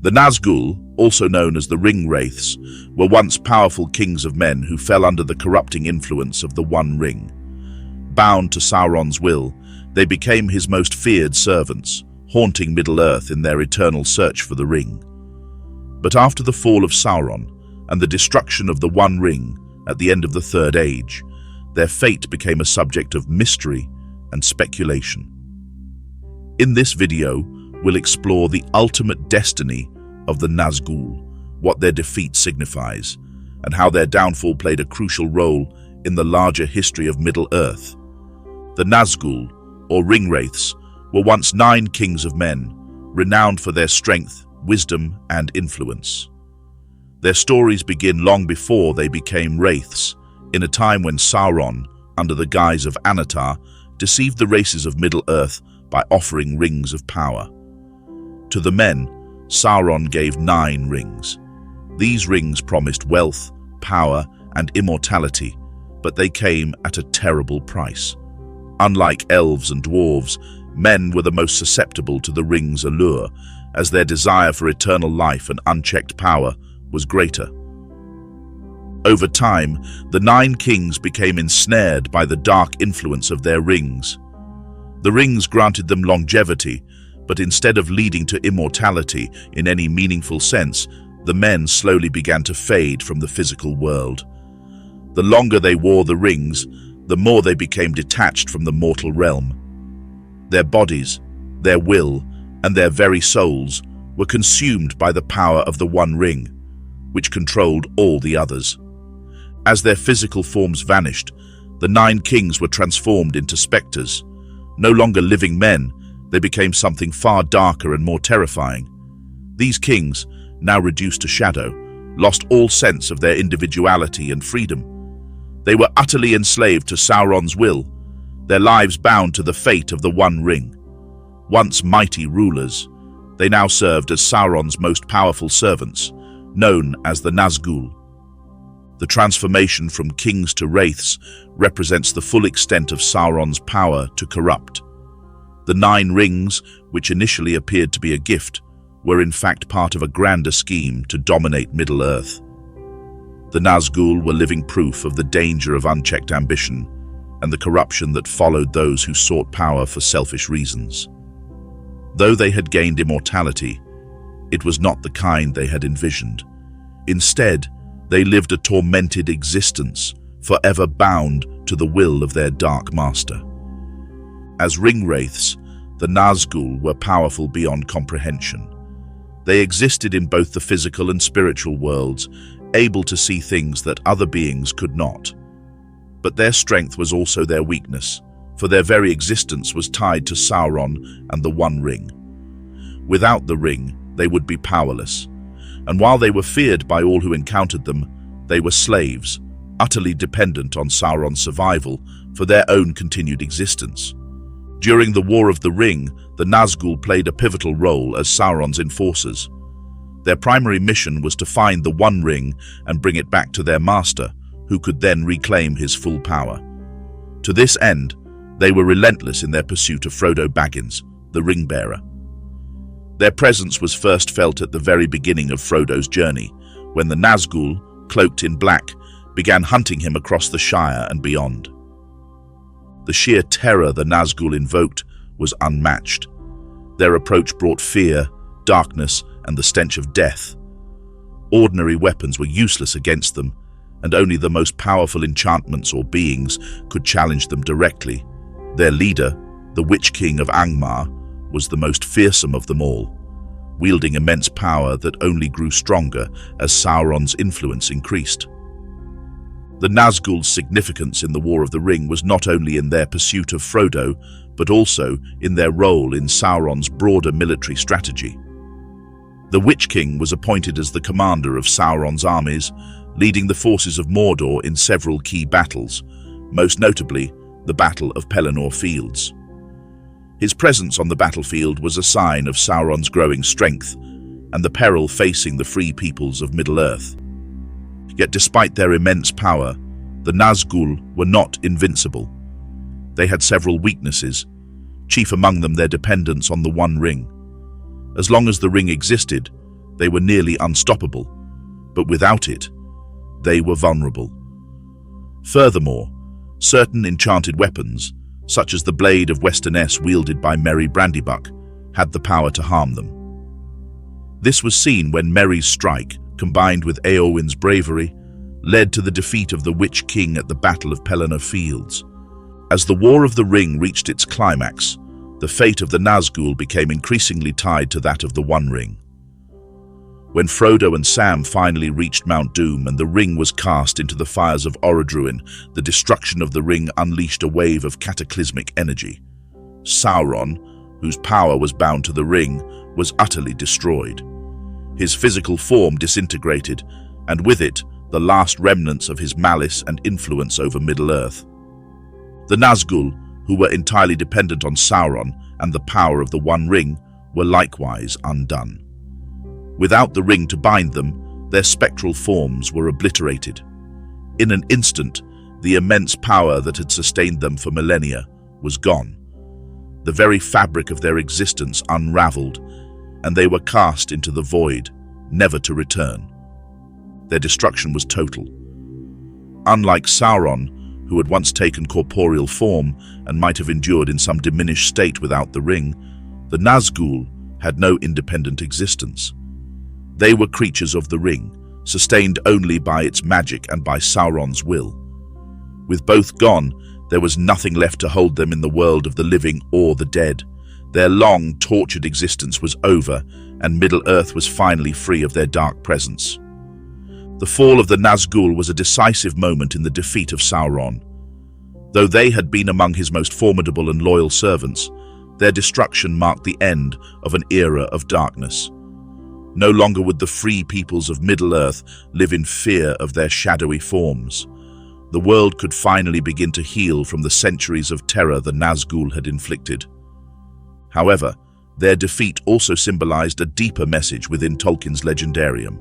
The Nazgul, also known as the Ring Wraiths, were once powerful kings of men who fell under the corrupting influence of the One Ring. Bound to Sauron's will, they became his most feared servants, haunting Middle-earth in their eternal search for the ring. But after the fall of Sauron and the destruction of the One Ring at the end of the Third Age, their fate became a subject of mystery and speculation. In this video, we'll explore the ultimate destiny of the Nazgul, what their defeat signifies, and how their downfall played a crucial role in the larger history of Middle-earth. The Nazgul, or Ring Wraiths, were once 9 kings of men, renowned for their strength, wisdom, and influence. Their stories begin long before they became Wraiths, in a time when Sauron, under the guise of Anatar, deceived the races of Middle-earth by offering rings of power. To the men, Sauron gave 9 rings. These rings promised wealth, power, and immortality, but they came at a terrible price. Unlike elves and dwarves, men were the most susceptible to the ring's allure, as their desire for eternal life and unchecked power was greater. Over time, the 9 kings became ensnared by the dark influence of their rings. The rings granted them longevity, but instead of leading to immortality in any meaningful sense, the men slowly began to fade from the physical world. The longer they wore the rings, the more they became detached from the mortal realm. Their bodies, their will, and their very souls were consumed by the power of the One Ring, which controlled all the others. As their physical forms vanished, the 9 kings were transformed into specters. No longer living men, they became something far darker and more terrifying. These kings, now reduced to shadow, lost all sense of their individuality and freedom. They were utterly enslaved to Sauron's will, their lives bound to the fate of the One Ring. Once mighty rulers, they now served as Sauron's most powerful servants, known as the Nazgul. The transformation from kings to wraiths represents the full extent of Sauron's power to corrupt. The 9 rings, which initially appeared to be a gift, were in fact part of a grander scheme to dominate Middle-earth. The Nazgul were living proof of the danger of unchecked ambition and the corruption that followed those who sought power for selfish reasons. Though they had gained immortality, it was not the kind they had envisioned. Instead, they lived a tormented existence, forever bound to the will of their dark master. As Ring Wraiths, the Nazgul were powerful beyond comprehension. They existed in both the physical and spiritual worlds, able to see things that other beings could not. But their strength was also their weakness, for their very existence was tied to Sauron and the One Ring. Without the ring, they would be powerless, and while they were feared by all who encountered them, they were slaves, utterly dependent on Sauron's survival for their own continued existence. During the War of the Ring, the Nazgul played a pivotal role as Sauron's enforcers. Their primary mission was to find the One Ring and bring it back to their master, who could then reclaim his full power. To this end, they were relentless in their pursuit of Frodo Baggins, the Ring-bearer. Their presence was first felt at the very beginning of Frodo's journey, when the Nazgul, cloaked in black, began hunting him across the Shire and beyond. The sheer terror the Nazgul invoked was unmatched. Their approach brought fear, darkness, and the stench of death. Ordinary weapons were useless against them, and only the most powerful enchantments or beings could challenge them directly. Their leader, the Witch King of Angmar, was the most fearsome of them all, wielding immense power that only grew stronger as Sauron's influence increased. The Nazgul's significance in the War of the Ring was not only in their pursuit of Frodo, but also in their role in Sauron's broader military strategy. The Witch King was appointed as the commander of Sauron's armies, leading the forces of Mordor in several key battles, most notably the Battle of Pelennor Fields. His presence on the battlefield was a sign of Sauron's growing strength and the peril facing the free peoples of Middle-earth. Yet despite their immense power, the Nazgul were not invincible. They had several weaknesses, chief among them their dependence on the One Ring. As long as the ring existed, They were nearly unstoppable, but without it, they were vulnerable. Furthermore, certain enchanted weapons, such as the blade of Westerness wielded by Merry Brandybuck, had the power to harm them. This was seen when Merry's strike, combined with Eowyn's bravery, led to the defeat of the Witch King at the Battle of Pelennor Fields. As the War of the Ring reached its climax, the fate of the Nazgul became increasingly tied to that of the One Ring. When Frodo and Sam finally reached Mount Doom and the ring was cast into the fires of Orodruin, the destruction of the ring unleashed a wave of cataclysmic energy. Sauron, whose power was bound to the ring, was utterly destroyed. His physical form disintegrated, and with it, the last remnants of his malice and influence over Middle-earth. The Nazgul, who were entirely dependent on Sauron and the power of the One Ring, were likewise undone. Without the ring to bind them, their spectral forms were obliterated. In an instant, the immense power that had sustained them for millennia was gone. The very fabric of their existence unraveled, and they were cast into the void, never to return. Their destruction was total. Unlike Sauron, who had once taken corporeal form and might have endured in some diminished state without the ring, the Nazgul had no independent existence. They were creatures of the ring, sustained only by its magic and by Sauron's will. With both gone, there was nothing left to hold them in the world of the living or the dead. Their long, tortured existence was over, and Middle-earth was finally free of their dark presence. The fall of the Nazgul was a decisive moment in the defeat of Sauron. Though they had been among his most formidable and loyal servants, their destruction marked the end of an era of darkness. No longer would the free peoples of Middle-earth live in fear of their shadowy forms. The world could finally begin to heal from the centuries of terror the Nazgul had inflicted. However, their defeat also symbolized a deeper message within Tolkien's legendarium.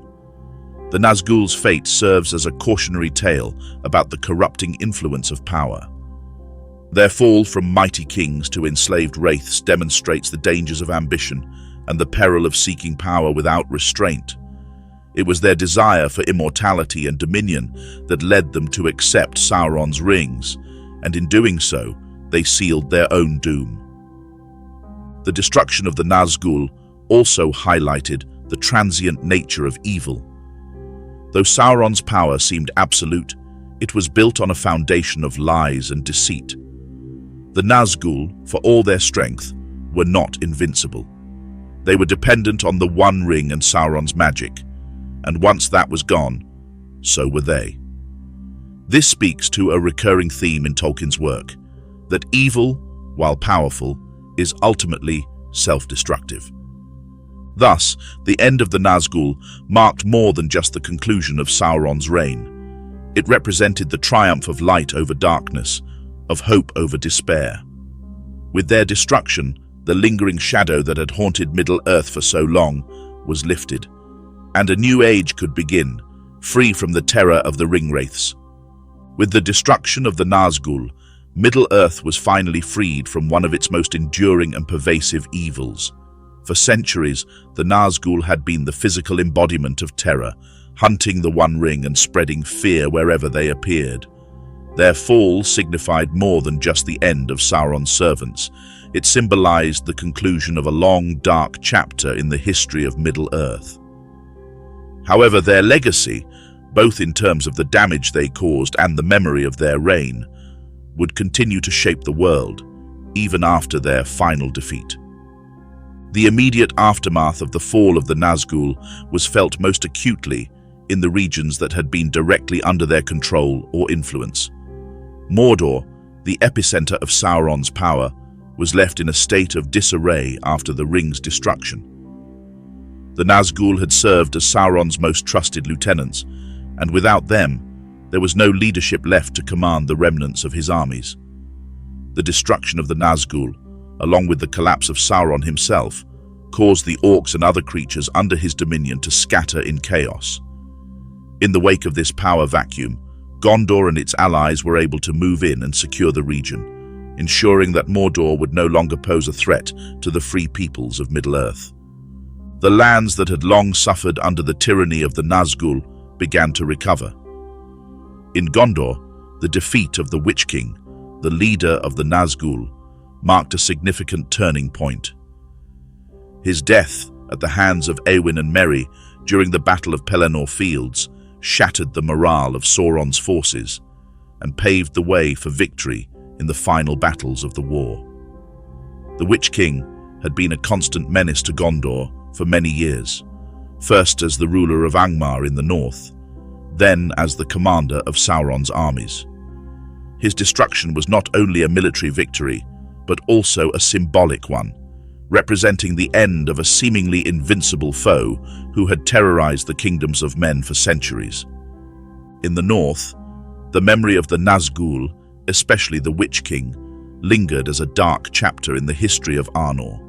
The Nazgul's fate serves as a cautionary tale about the corrupting influence of power. Their fall from mighty kings to enslaved wraiths demonstrates the dangers of ambition and the peril of seeking power without restraint. It was their desire for immortality and dominion that led them to accept Sauron's rings, and in doing so, they sealed their own doom. The destruction of the Nazgul also highlighted the transient nature of evil. Though Sauron's power seemed absolute, it was built on a foundation of lies and deceit. The Nazgul, for all their strength, were not invincible. They were dependent on the One Ring and Sauron's magic, and once that was gone, so were they. This speaks to a recurring theme in Tolkien's work, that evil, while powerful, is ultimately self-destructive. Thus, the end of the Nazgul marked more than just the conclusion of Sauron's reign. It represented the triumph of light over darkness, of hope over despair. With their destruction, the lingering shadow that had haunted Middle-earth for so long was lifted, and a new age could begin, free from the terror of the ring-wraiths. With the destruction of the Nazgul, Middle-earth was finally freed from one of its most enduring and pervasive evils. For centuries, the Nazgul had been the physical embodiment of terror, hunting the One Ring and spreading fear wherever they appeared. Their fall signified more than just the end of Sauron's servants. It symbolized the conclusion of a long, dark chapter in the history of Middle-earth. However, their legacy, both in terms of the damage they caused and the memory of their reign, would continue to shape the world, even after their final defeat. The immediate aftermath of the fall of the Nazgul was felt most acutely in the regions that had been directly under their control or influence. Mordor, the epicenter of Sauron's power, was left in a state of disarray after the ring's destruction. The Nazgul had served as Sauron's most trusted lieutenants, and without them, there was no leadership left to command the remnants of his armies. The destruction of the Nazgul, along with the collapse of Sauron himself, caused the orcs and other creatures under his dominion to scatter in chaos. In the wake of this power vacuum, Gondor and its allies were able to move in and secure the region, ensuring that Mordor would no longer pose a threat to the free peoples of Middle-earth. the lands that had long suffered under the tyranny of the Nazgul began to recover. In Gondor, the defeat of the Witch King, the leader of the Nazgul, marked a significant turning point. His death at the hands of Éowyn and Merry during the Battle of Pelennor Fields shattered the morale of Sauron's forces and paved the way for victory in the final battles of the war. The Witch King had been a constant menace to Gondor for many years, first as the ruler of Angmar in the north, then as the commander of Sauron's armies. His destruction was not only a military victory, but also a symbolic one, representing the end of a seemingly invincible foe who had terrorized the kingdoms of men for centuries. In the north, the memory of the Nazgul, especially the Witch King, lingered as a dark chapter in the history of Arnor.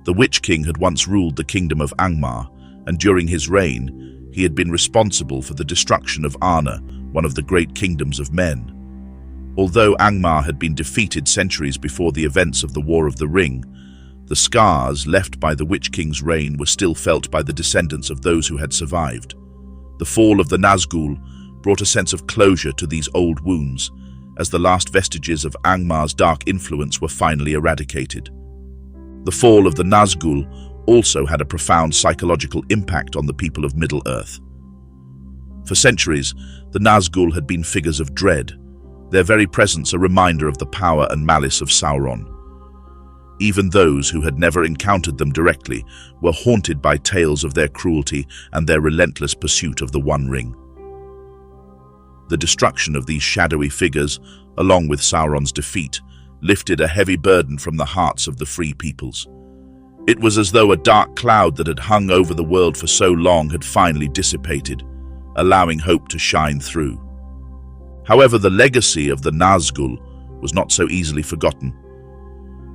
The Witch King had once ruled the kingdom of Angmar, and during his reign, he had been responsible for the destruction of Arnor, one of the great kingdoms of men. Although Angmar had been defeated centuries before the events of the War of the Ring, the scars left by the Witch King's reign were still felt by the descendants of those who had survived. The fall of the Nazgul brought a sense of closure to these old wounds, as the last vestiges of Angmar's dark influence were finally eradicated. The fall of the Nazgul also had a profound psychological impact on the people of Middle-earth. For centuries, the Nazgul had been figures of dread, their very presence a reminder of the power and malice of Sauron. Even those who had never encountered them directly were haunted by tales of their cruelty and their relentless pursuit of the One Ring. The destruction of these shadowy figures, along with Sauron's defeat, lifted a heavy burden from the hearts of the free peoples. It was as though a dark cloud that had hung over the world for so long had finally dissipated, allowing hope to shine through. However, the legacy of the Nazgul was not so easily forgotten.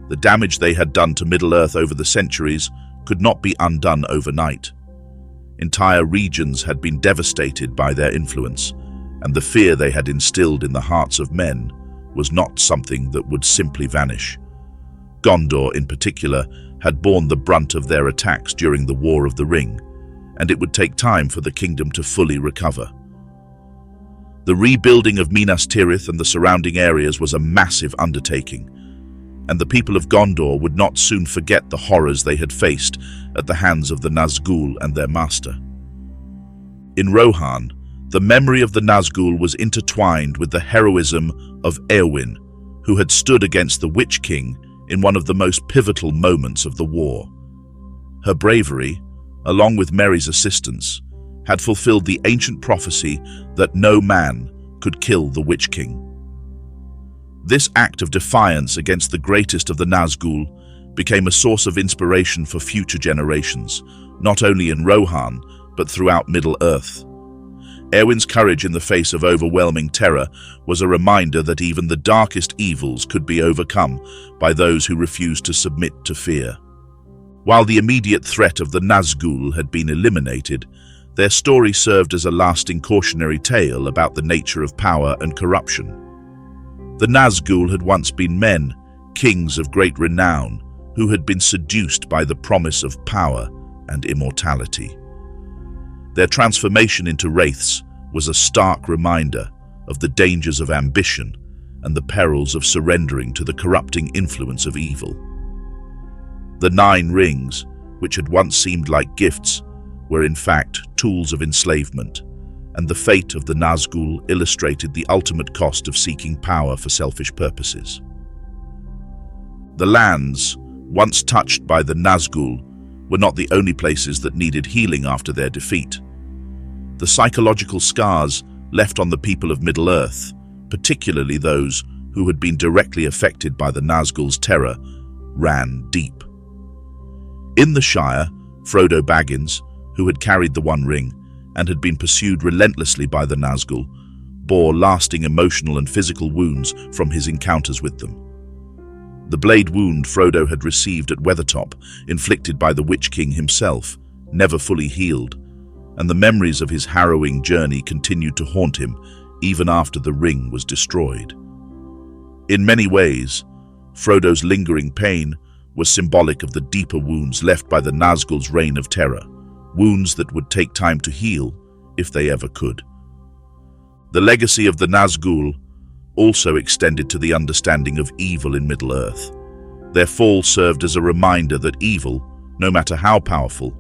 The damage they had done to Middle-earth over the centuries could not be undone overnight. Entire regions had been devastated by their influence, and the fear they had instilled in the hearts of men was not something that would simply vanish. Gondor, in particular, had borne the brunt of their attacks during the War of the Ring, and it would take time for the kingdom to fully recover. The rebuilding of Minas Tirith and the surrounding areas was a massive undertaking, and the people of Gondor would not soon forget the horrors they had faced at the hands of the Nazgul and their master. In Rohan, the memory of the Nazgul was intertwined with the heroism of Éowyn, who had stood against the Witch King in one of the most pivotal moments of the war. Her bravery, along with Merry's assistance, had fulfilled the ancient prophecy that no man could kill the Witch King. This act of defiance against the greatest of the Nazgul became a source of inspiration for future generations, not only in Rohan, but throughout Middle-earth. Éowyn's courage in the face of overwhelming terror was a reminder that even the darkest evils could be overcome by those who refused to submit to fear. While the immediate threat of the Nazgul had been eliminated, their story served as a lasting cautionary tale about the nature of power and corruption. The Nazgul had once been men, kings of great renown, who had been seduced by the promise of power and immortality. Their transformation into wraiths was a stark reminder of the dangers of ambition and the perils of surrendering to the corrupting influence of evil. The 9 rings, which had once seemed like gifts, were in fact tools of enslavement, and the fate of the Nazgul illustrated the ultimate cost of seeking power for selfish purposes. The lands, once touched by the Nazgul, were not the only places that needed healing after their defeat. The psychological scars left on the people of Middle-earth, particularly those who had been directly affected by the Nazgul's terror, ran deep. In the Shire, Frodo Baggins, who had carried the One Ring and had been pursued relentlessly by the Nazgul, bore lasting emotional and physical wounds from his encounters with them. The blade wound Frodo had received at Weathertop, inflicted by the Witch King himself, never fully healed, and the memories of his harrowing journey continued to haunt him even after the ring was destroyed. In many ways, Frodo's lingering pain was symbolic of the deeper wounds left by the Nazgul's reign of terror, wounds that would take time to heal if they ever could. The legacy of the Nazgul also extended to the understanding of evil in Middle-earth. Their fall served as a reminder that evil, no matter how powerful,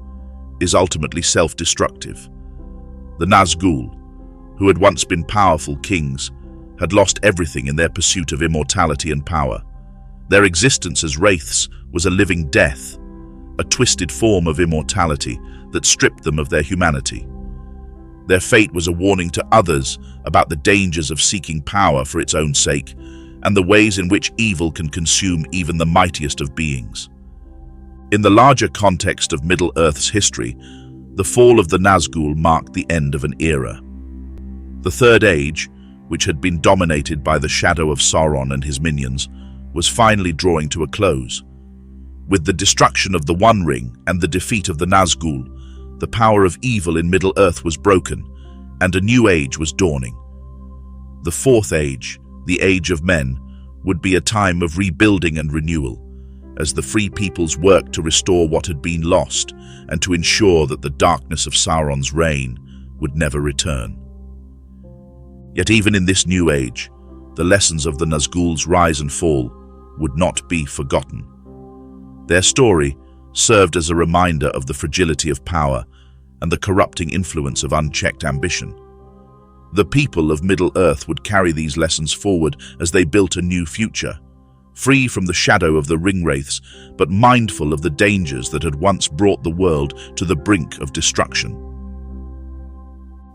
is ultimately self-destructive. The Nazgul, who had once been powerful kings, had lost everything in their pursuit of immortality and power. Their existence as wraiths was a living death, a twisted form of immortality that stripped them of their humanity. Their fate was a warning to others about the dangers of seeking power for its own sake and the ways in which evil can consume even the mightiest of beings. In the larger context of Middle-earth's history, the fall of the Nazgul marked the end of an era. The Third Age, which had been dominated by the shadow of Sauron and his minions, was finally drawing to a close. With the destruction of the One Ring and the defeat of the Nazgul, the power of evil in Middle-earth was broken, and a new age was dawning. The Fourth Age, the Age of Men, would be a time of rebuilding and renewal, as the Free Peoples worked to restore what had been lost and to ensure that the darkness of Sauron's reign would never return. Yet even in this new age, the lessons of the Nazgul's rise and fall would not be forgotten. Their story served as a reminder of the fragility of power and the corrupting influence of unchecked ambition. The people of Middle-earth would carry these lessons forward as they built a new future, free from the shadow of the ring-wraiths, but mindful of the dangers that had once brought the world to the brink of destruction.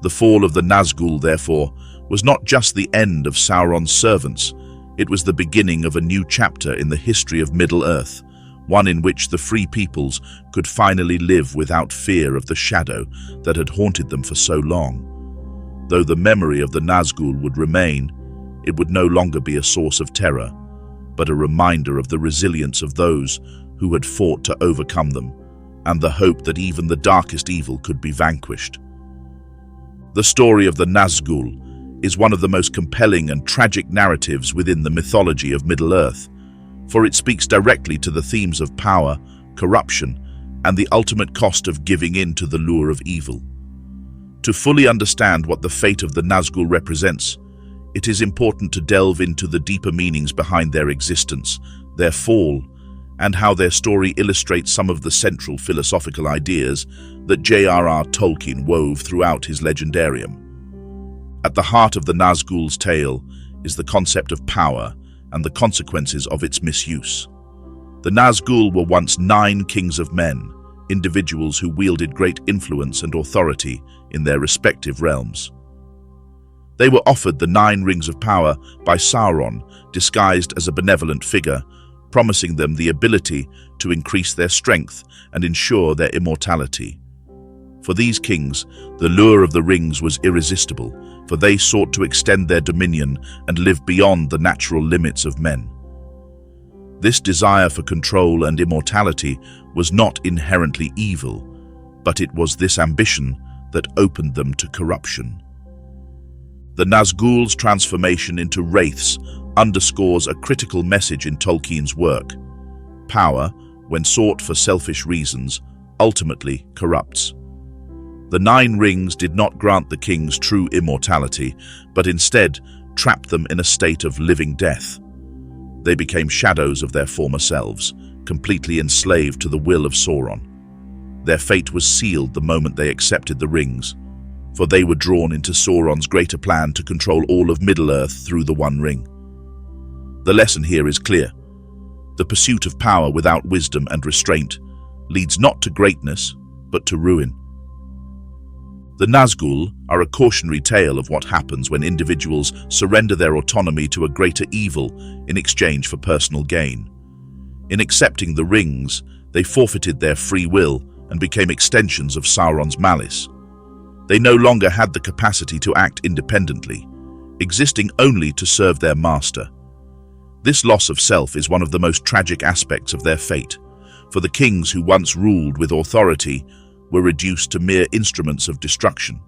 The fall of the Nazgul, therefore, was not just the end of Sauron's servants, it was the beginning of a new chapter in the history of Middle-earth, one in which the Free Peoples could finally live without fear of the shadow that had haunted them for so long. Though the memory of the Nazgul would remain, it would no longer be a source of terror, but a reminder of the resilience of those who had fought to overcome them, and the hope that even the darkest evil could be vanquished. The story of the Nazgul is one of the most compelling and tragic narratives within the mythology of Middle-earth, for it speaks directly to the themes of power, corruption, and the ultimate cost of giving in to the lure of evil. To fully understand what the fate of the Nazgul represents, it is important to delve into the deeper meanings behind their existence, their fall, and how their story illustrates some of the central philosophical ideas that J.R.R. Tolkien wove throughout his legendarium. At the heart of the Nazgul's tale is the concept of power and the consequences of its misuse. The Nazgul were once 9 kings of men, individuals who wielded great influence and authority in their respective realms. They were offered the 9 rings of power by Sauron, disguised as a benevolent figure, promising them the ability to increase their strength and ensure their immortality. For these kings, the lure of the rings was irresistible, for they sought to extend their dominion and live beyond the natural limits of men. This desire for control and immortality was not inherently evil, but it was this ambition that opened them to corruption. The Nazgul's transformation into wraiths underscores a critical message in Tolkien's work. Power, when sought for selfish reasons, ultimately corrupts. The 9 rings did not grant the kings true immortality, but instead trapped them in a state of living death. They became shadows of their former selves, completely enslaved to the will of Sauron. Their fate was sealed the moment they accepted the rings, for they were drawn into Sauron's greater plan to control all of Middle-earth through the One Ring. The lesson here is clear. The pursuit of power without wisdom and restraint leads not to greatness, but to ruin. The Nazgul are a cautionary tale of what happens when individuals surrender their autonomy to a greater evil in exchange for personal gain. In accepting the rings, they forfeited their free will and became extensions of Sauron's malice. They no longer had the capacity to act independently, existing only to serve their master. This loss of self is one of the most tragic aspects of their fate, for the kings who once ruled with authority were reduced to mere instruments of destruction.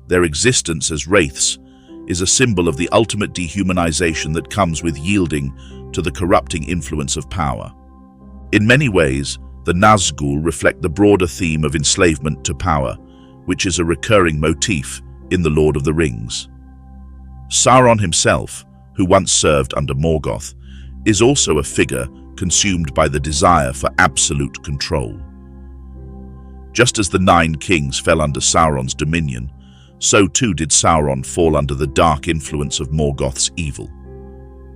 Their existence as wraiths is a symbol of the ultimate dehumanization that comes with yielding to the corrupting influence of power. In many ways, the Nazgul reflect the broader theme of enslavement to power, which is a recurring motif in The Lord of the Rings. Sauron himself, who once served under Morgoth, is also a figure consumed by the desire for absolute control. Just as the 9 kings fell under Sauron's dominion, so too did Sauron fall under the dark influence of Morgoth's evil.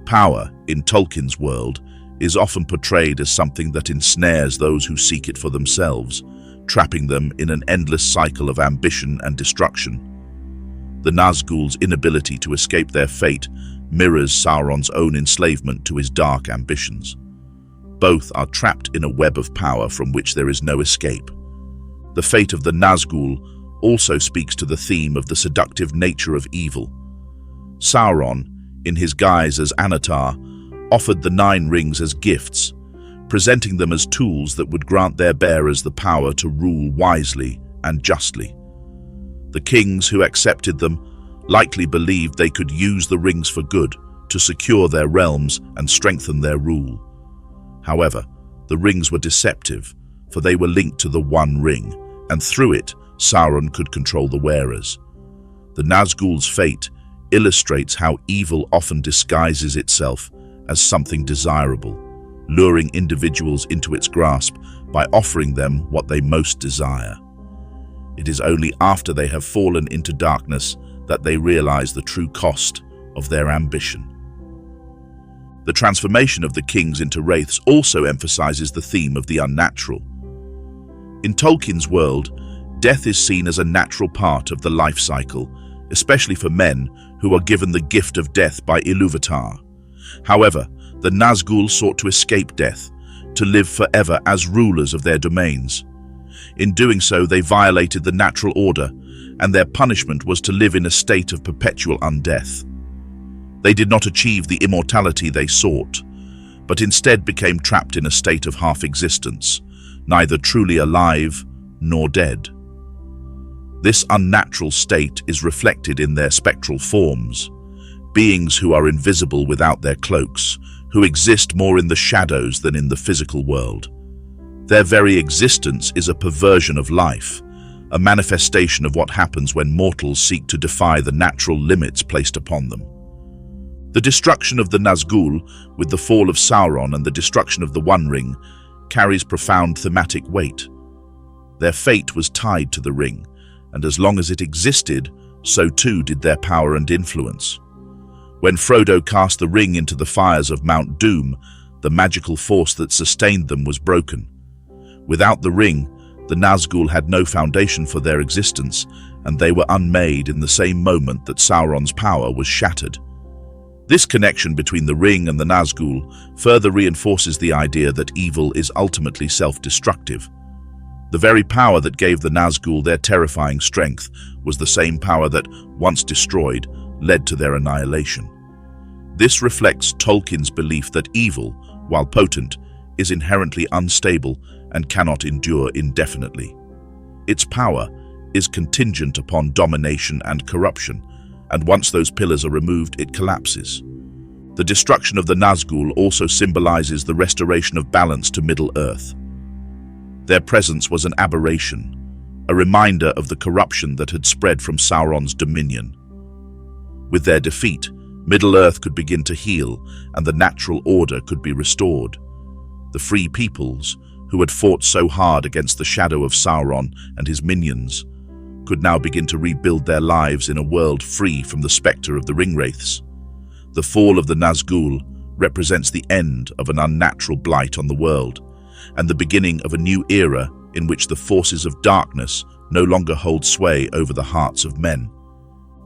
Power, in Tolkien's world, is often portrayed as something that ensnares those who seek it for themselves, trapping them in an endless cycle of ambition and destruction. The Nazgul's inability to escape their fate mirrors Sauron's own enslavement to his dark ambitions. Both are trapped in a web of power from which there is no escape. The fate of the Nazgul also speaks to the theme of the seductive nature of evil. Sauron, in his guise as Anatar, offered the 9 rings as gifts, presenting them as tools that would grant their bearers the power to rule wisely and justly. The kings who accepted them likely believed they could use the rings for good, to secure their realms and strengthen their rule. However, the rings were deceptive, for they were linked to the One Ring, and through it, Sauron could control the wearers. The Nazgul's fate illustrates how evil often disguises itself as something desirable, luring individuals into its grasp by offering them what they most desire. It is only after they have fallen into darkness that they realize the true cost of their ambition. The transformation of the kings into wraiths also emphasizes the theme of the unnatural. In Tolkien's world, death is seen as a natural part of the life cycle, especially for men who are given the gift of death by Ilúvatar. However, the Nazgul sought to escape death, to live forever as rulers of their domains. In doing so, they violated the natural order, and their punishment was to live in a state of perpetual undeath. They did not achieve the immortality they sought, but instead became trapped in a state of half-existence, neither truly alive nor dead. This unnatural state is reflected in their spectral forms, beings who are invisible without their cloaks, who exist more in the shadows than in the physical world. Their very existence is a perversion of life, a manifestation of what happens when mortals seek to defy the natural limits placed upon them. The destruction of the Nazgul, with the fall of Sauron and the destruction of the One Ring, carries profound thematic weight. Their fate was tied to the ring, and as long as it existed, so too did their power and influence. When Frodo cast the ring into the fires of Mount Doom, the magical force that sustained them was broken. Without the ring, the Nazgul had no foundation for their existence, and they were unmade in the same moment that Sauron's power was shattered. This connection between the ring and the Nazgul further reinforces the idea that evil is ultimately self-destructive. The very power that gave the Nazgul their terrifying strength was the same power that, once destroyed, led to their annihilation. This reflects Tolkien's belief that evil, while potent, is inherently unstable and cannot endure indefinitely. Its power is contingent upon domination and corruption, and once those pillars are removed, it collapses. The destruction of the Nazgul also symbolizes the restoration of balance to Middle-earth. Their presence was an aberration, a reminder of the corruption that had spread from Sauron's dominion. With their defeat, Middle-earth could begin to heal, and the natural order could be restored. The free peoples, who had fought so hard against the shadow of Sauron and his minions, could now begin to rebuild their lives in a world free from the spectre of the Ringwraiths. The fall of the Nazgul represents the end of an unnatural blight on the world, and the beginning of a new era in which the forces of darkness no longer hold sway over the hearts of men.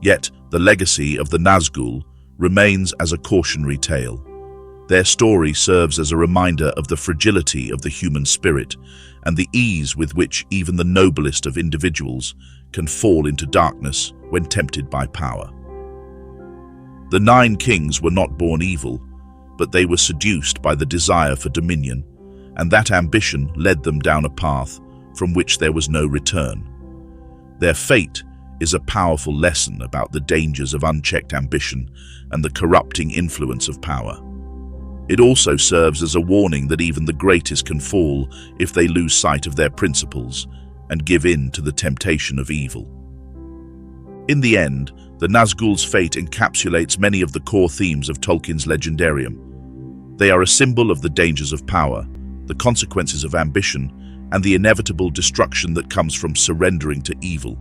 Yet, the legacy of the Nazgul remains as a cautionary tale. Their story serves as a reminder of the fragility of the human spirit and the ease with which even the noblest of individuals can fall into darkness when tempted by power. The 9 kings were not born evil, but they were seduced by the desire for dominion, and that ambition led them down a path from which there was no return. Their fate is a powerful lesson about the dangers of unchecked ambition and the corrupting influence of power. It also serves as a warning that even the greatest can fall if they lose sight of their principles and give in to the temptation of evil. In the end, the Nazgul's fate encapsulates many of the core themes of Tolkien's legendarium. They are a symbol of the dangers of power, the consequences of ambition, and the inevitable destruction that comes from surrendering to evil.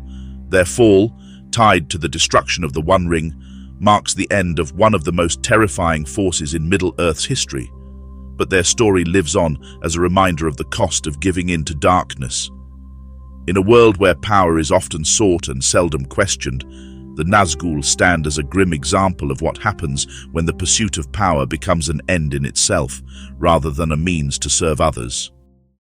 Their fall, tied to the destruction of the One Ring, marks the end of one of the most terrifying forces in Middle-earth's history. But their story lives on as a reminder of the cost of giving in to darkness. In a world where power is often sought and seldom questioned, the Nazgul stand as a grim example of what happens when the pursuit of power becomes an end in itself, rather than a means to serve others.